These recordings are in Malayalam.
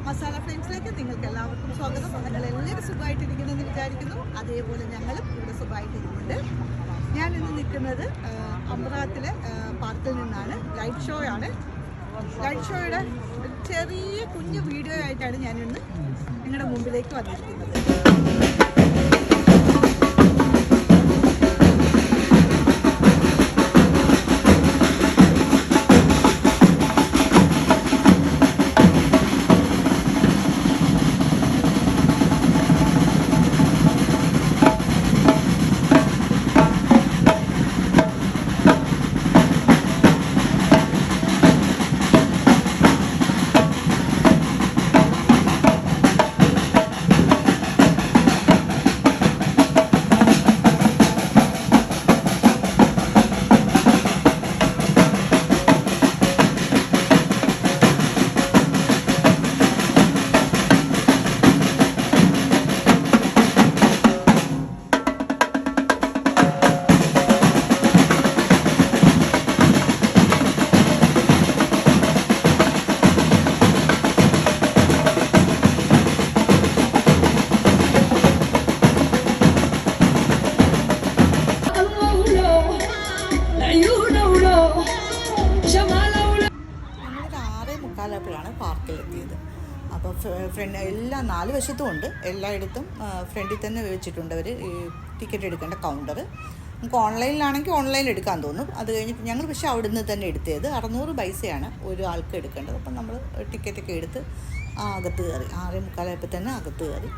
മസാല ഫ്രെയിംസിലേക്ക് നിങ്ങൾക്ക് എല്ലാവർക്കും സ്വാഗതം. നിങ്ങളെല്ലാവരും സുഖമായിട്ടിരിക്കുന്നെന്ന് വിചാരിക്കുന്നു. അതേപോലെ ഞങ്ങളും ഇവിടെ സുഖമായിട്ടിരിക്കുന്നുണ്ട്. ഞാനിന്ന് നിൽക്കുന്നത് അമറാത്തിലെ പാർക്കിൽ നിന്നാണ്. ലൈറ്റ് ഷോ ആണ്. ലൈറ്റ് ഷോയുടെ ചെറിയ കുഞ്ഞു വീഡിയോ ആയിട്ടാണ് ഞാനിന്ന് നിങ്ങളുടെ മുമ്പിലേക്ക് വന്നിരിക്കുന്നത്. ാണ് പാർക്കിലെത്തിയത്. അപ്പോൾ ഫ്രണ്ട് എല്ലാ 4 വശത്തും ഉണ്ട്. എല്ലായിടത്തും ഫ്രണ്ടിൽ തന്നെ വെച്ചിട്ടുണ്ട് അവർ ഈ ടിക്കറ്റ് എടുക്കേണ്ട കൗണ്ടർ. നമുക്ക് ഓൺലൈനിലാണെങ്കിൽ ഓൺലൈനിൽ എടുക്കാൻ തോന്നും. അത് കഴിഞ്ഞിട്ട് ഞങ്ങൾ പക്ഷേ അവിടെ നിന്ന് തന്നെ എടുത്തത് 600 പൈസയാണ് ഒരു ആൾക്ക് എടുക്കേണ്ടത്. അപ്പം നമ്മൾ ടിക്കറ്റൊക്കെ എടുത്ത് അകത്ത് കയറി. 6:45 തന്നെ അകത്ത് കയറി.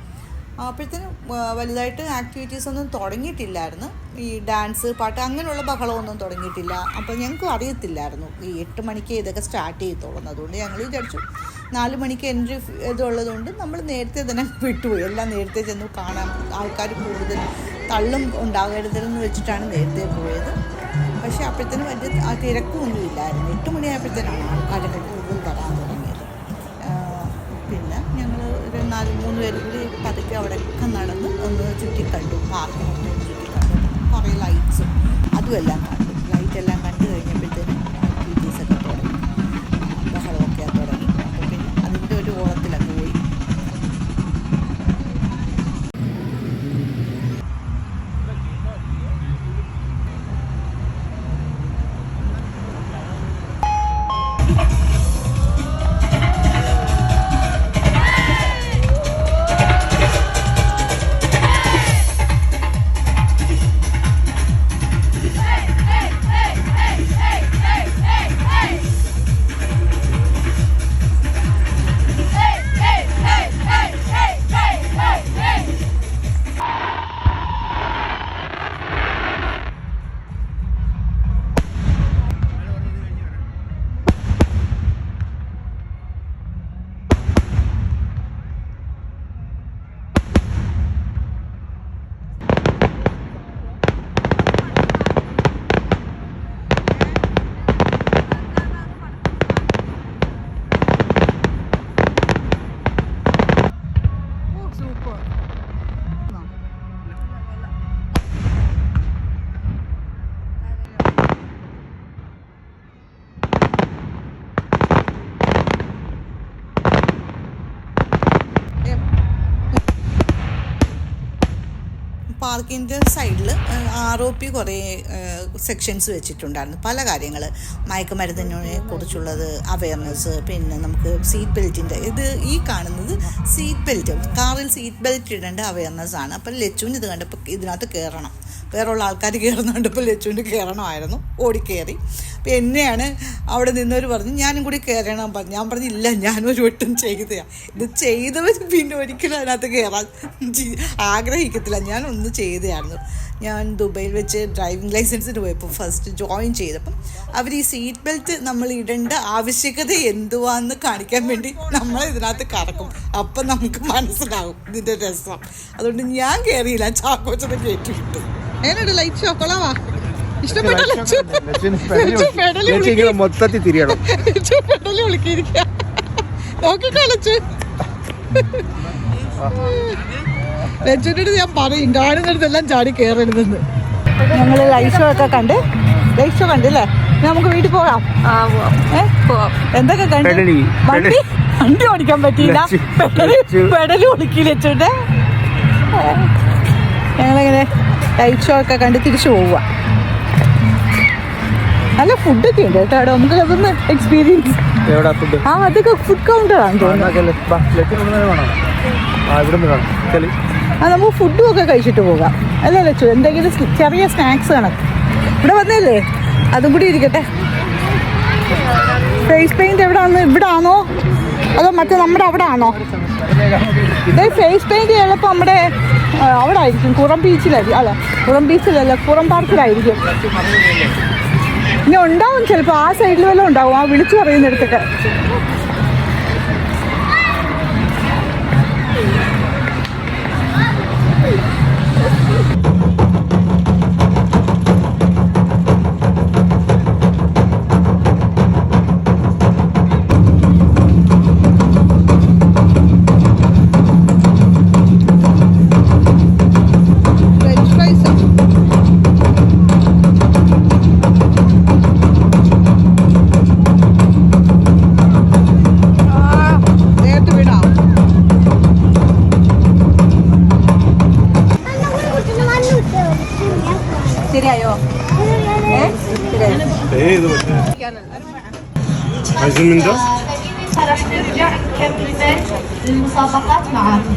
അപ്പോഴത്തേനും വലുതായിട്ട് ആക്ടിവിറ്റീസൊന്നും തുടങ്ങിയിട്ടില്ലായിരുന്നു. ഈ ഡാൻസ് പാട്ട് അങ്ങനെയുള്ള ബഹളമൊന്നും തുടങ്ങിയിട്ടില്ല. അപ്പോൾ ഞങ്ങൾക്കും അറിയത്തില്ലായിരുന്നു ഈ 8 മണിക്ക് ഇതൊക്കെ സ്റ്റാർട്ട് ചെയ്യത്തുള്ളൂ. അതുകൊണ്ട് ഞങ്ങൾ വിചാരിച്ചു 4 മണിക്ക് എൻട്രി ഇതുള്ളതുകൊണ്ട് നമ്മൾ നേരത്തെ തന്നെ വിട്ടുപോയി. എല്ലാം നേരത്തെ ചെന്ന് കാണാൻ ആൾക്കാർ കൂടുതൽ തള്ളും ഉണ്ടാകരുതെന്ന് വെച്ചിട്ടാണ് നേരത്തെ പോയത്. പക്ഷേ അപ്പോഴത്തേനും വലിയ ആ തിരക്കൊന്നും ഇല്ലായിരുന്നു. 8 മണിയായപ്പോഴത്തേനാണ് ആൾക്കാരൊക്കെ കൂടുതൽ വരാൻ തുടങ്ങിയത്. പിന്നെ ഞങ്ങൾ 3 പേര് കൂടി പതുക്കെ അവിടെയൊക്കെ നടന്ന് ഒന്ന് ചുറ്റിക്കണ്ടു. പാർക്ക് മൊത്തം ചുറ്റിക്കണ്ടു. കുറേ ലൈറ്റ്സും അതുമെല്ലാം കണ്ടു. ലൈറ്റെല്ലാം കണ്ടു കഴിഞ്ഞപ്പോഴത്തേനും ആക്ടിവിറ്റീസൊക്കെ തുടങ്ങി. ബഹളമൊക്കെ തുടങ്ങി. അപ്പോൾ പിന്നെ അതിൻ്റെ ഒരു ഓളത്തിലൊക്കെ പോയി. പാർക്കിൻ്റെ സൈഡിൽ ROP കുറേ സെക്ഷൻസ് വെച്ചിട്ടുണ്ടായിരുന്നു. പല കാര്യങ്ങൾ, മയക്കുമരുന്നിനെ കുറിച്ചുള്ളത് അവയർനെസ്, പിന്നെ നമുക്ക് സീറ്റ് ബെൽറ്റിൻ്റെ ഈ കാണുന്നത് സീറ്റ് ബെൽറ്റ്, കാറിൽ സീറ്റ് ബെൽറ്റ് ഇടേണ്ട അവയർനെസ് ആണ്. അപ്പം ലച്ചുവിന് ഇത് കണ്ടപ്പോൾ ഇതിനകത്ത് കയറണം. വേറെയുള്ള ആൾക്കാർ കയറുന്നുണ്ടപ്പോൾ ലച്ചുവിന് കയറണമായിരുന്നു. ഓടിക്കയറി. അപ്പോൾ എന്നെയാണ് അവിടെ നിന്നവർ പറഞ്ഞു ഞാനും കൂടി കയറണം പറഞ്ഞു. ഞാൻ പറഞ്ഞു ഇല്ല, ഞാനൊരു വട്ടം ചെയ്തതാണ്. ഇത് ചെയ്തവർ പിന്നെ ഒരിക്കലും അതിനകത്ത് കയറാൻ ആഗ്രഹിക്കത്തില്ല. ഞാനൊന്ന് ചെയ്തതായിരുന്നു. ഞാൻ ദുബൈയിൽ വെച്ച് ഡ്രൈവിംഗ് ലൈസൻസിന് പോയപ്പോൾ ഫസ്റ്റ് ജോയിൻ ചെയ്തപ്പം അവർ ഈ സീറ്റ് ബെൽറ്റ് നമ്മൾ ഇടേണ്ട ആവശ്യകത എന്തുവാന്ന് കാണിക്കാൻ വേണ്ടി നമ്മൾ ഇതിനകത്ത് കറക്കും. അപ്പം നമുക്ക് മനസ്സിലാവും ഇതിൻ്റെ രസം. അതുകൊണ്ട് ഞാൻ കയറിയില്ല, ചാക്കോച്ചനെ കയറ്റി വിട്ടു. ഏനാണ് ലൈറ്റ് ഷോ കൊള്ളാവാ? ഇഷ്ടപ്പെട്ട മൊത്തത്തിൽ തിരിയണം. പെടലി വിളിക്കിരിക്ക നോക്കിക്കോ ലച്ചു. ലച്ചുവിനോട് ഞാൻ പറയും കാണുന്നിടത്തെല്ലാം ചാടി കയറരുതെന്ന്. ഞങ്ങൾ ലൈറ്റ് ഷോ ഒക്കെ കണ്ട്, ലൈറ്റ് ഷോ കണ്ടില്ലേ? നമുക്ക് വീട്ടിൽ പോകാം. എന്തൊക്കെ കണ്ടു? വണ്ടി ഓടിക്കാൻ പറ്റിയില്ല, പെടല് ഒടുക്കിയിൽ വെച്ചിട്ട് ഞങ്ങളിങ്ങനെ ലൈറ്റ് ഷോ ഒക്കെ കണ്ട് തിരിച്ചു പോവുക. നല്ല ഫുഡൊക്കെ ഉണ്ട് കേട്ടോ അവിടെ. നമുക്ക് അതൊന്ന് എക്സ്പീരിയൻസ്. അതൊക്കെ ഫുഡ് കൗണ്ടറാണ് തോന്നുന്നു. നമുക്ക് ഫുഡും ഒക്കെ കഴിച്ചിട്ട് പോകാം അല്ലേ ലച്ചു? എന്തെങ്കിലും ചെറിയ സ്നാക്സ് കാണാം. ഇവിടെ വന്നല്ലേ, അതും കൂടി ഇരിക്കട്ടെ. ഫേസ് പെയിന്റ് എവിടെയാണോ? ഇവിടെ ആണോ അതോ മറ്റേ നമ്മുടെ അവിടെ ആണോ? ഫേസ് പെയിന്റ് ചിലപ്പോൾ നമ്മുടെ അവിടെ ആയിരിക്കും, കുറം ബീച്ചിലായിരിക്കും. അല്ല, കുറം ബീച്ചിലല്ല, കുറം പാർക്കിലായിരിക്കും. ഇനി ഉണ്ടാവും ചിലപ്പോൾ, ആ സൈഡിൽ വല്ലതും ഉണ്ടാവും, ആ വിളിച്ചു പറയുന്നിടത്തൊക്കെ. ശരിയായോ? عايزين من ده؟ راح نرجع نكمل المسابقات معاكم.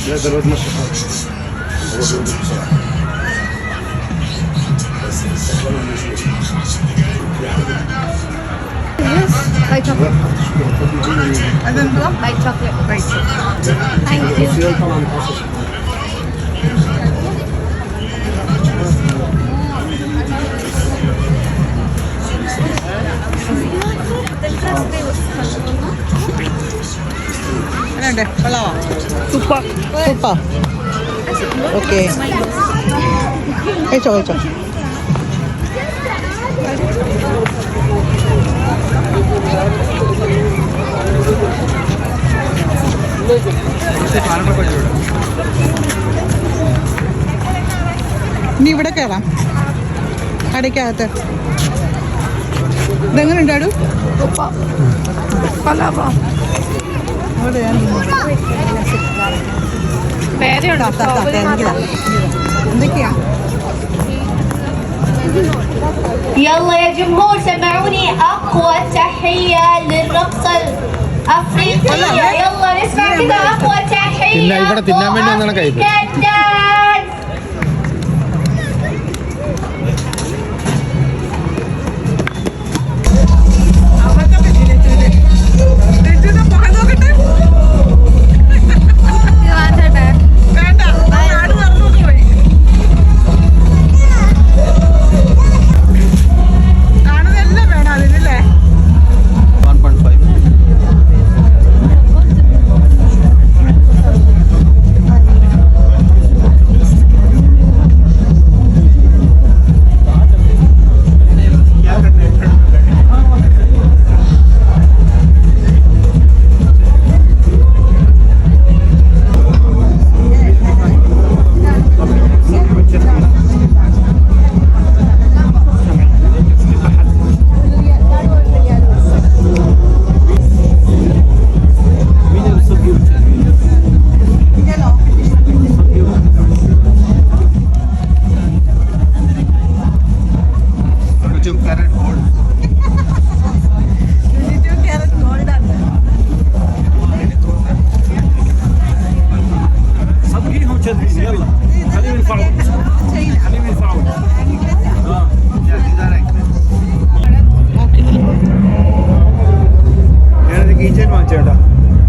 لا ده الواد ماشي خالص. White chocolate. And then white chocolate. White chocolate. Thank you. Super. Super. Okay. Hecho. ഇനി ഇവിടെ കയറാം കടയ്ക്കകത്ത്. ഇതെങ്ങനെ ഉണ്ടാടും? എന്തൊക്കെയാ? يلا يا جمهور سمعوني أقوى تحية للرقصة الأفريقية. يلا نسمع كذا أقوى تحية.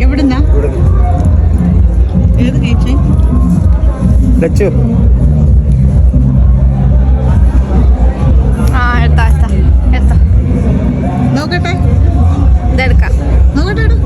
എവിടുന്നാ? ഏത് കീച്ചേ? ഡച്ച്. നോക്കട്ടെ, ഇതെടുക്കാം. നോക്കട്ടെ.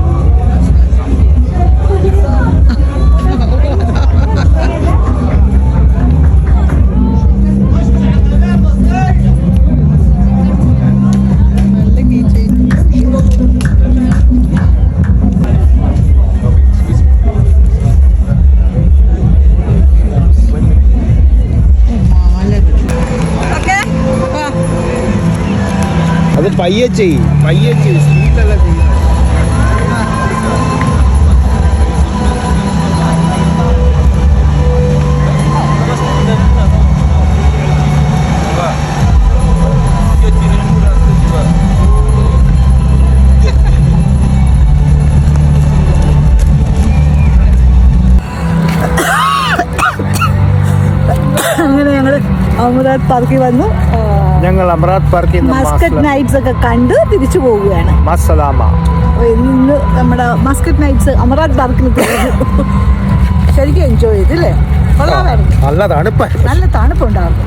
പയ്യെ ചെയ്യ് സ്പീഡല്ല ചെയ്യും. അങ്ങനെ ഞങ്ങൾ അമൃത് പാർക്കിൽ വന്നു. ഞങ്ങൾ അമറാത്ത് പാർക്കിൽ മസ്കറ്റ് നൈറ്റ്സ് ഒക്കെ കണ്ട് തിരിച്ചു പോവുകയാണ്. മസ്സലാമ. ഇന്ന് നമ്മുടെ മസ്കറ്റ് നൈറ്റ്സ് അമറാത്ത് പാർക്കിൽ ശരിക്കും എൻജോയ് ചെയ്തില്ലേ? കൊള്ളാമായിരുന്നു. നല്ല തണുപ്പായിരുന്നു. നല്ല തണുപ്പുണ്ടായിരുന്നു.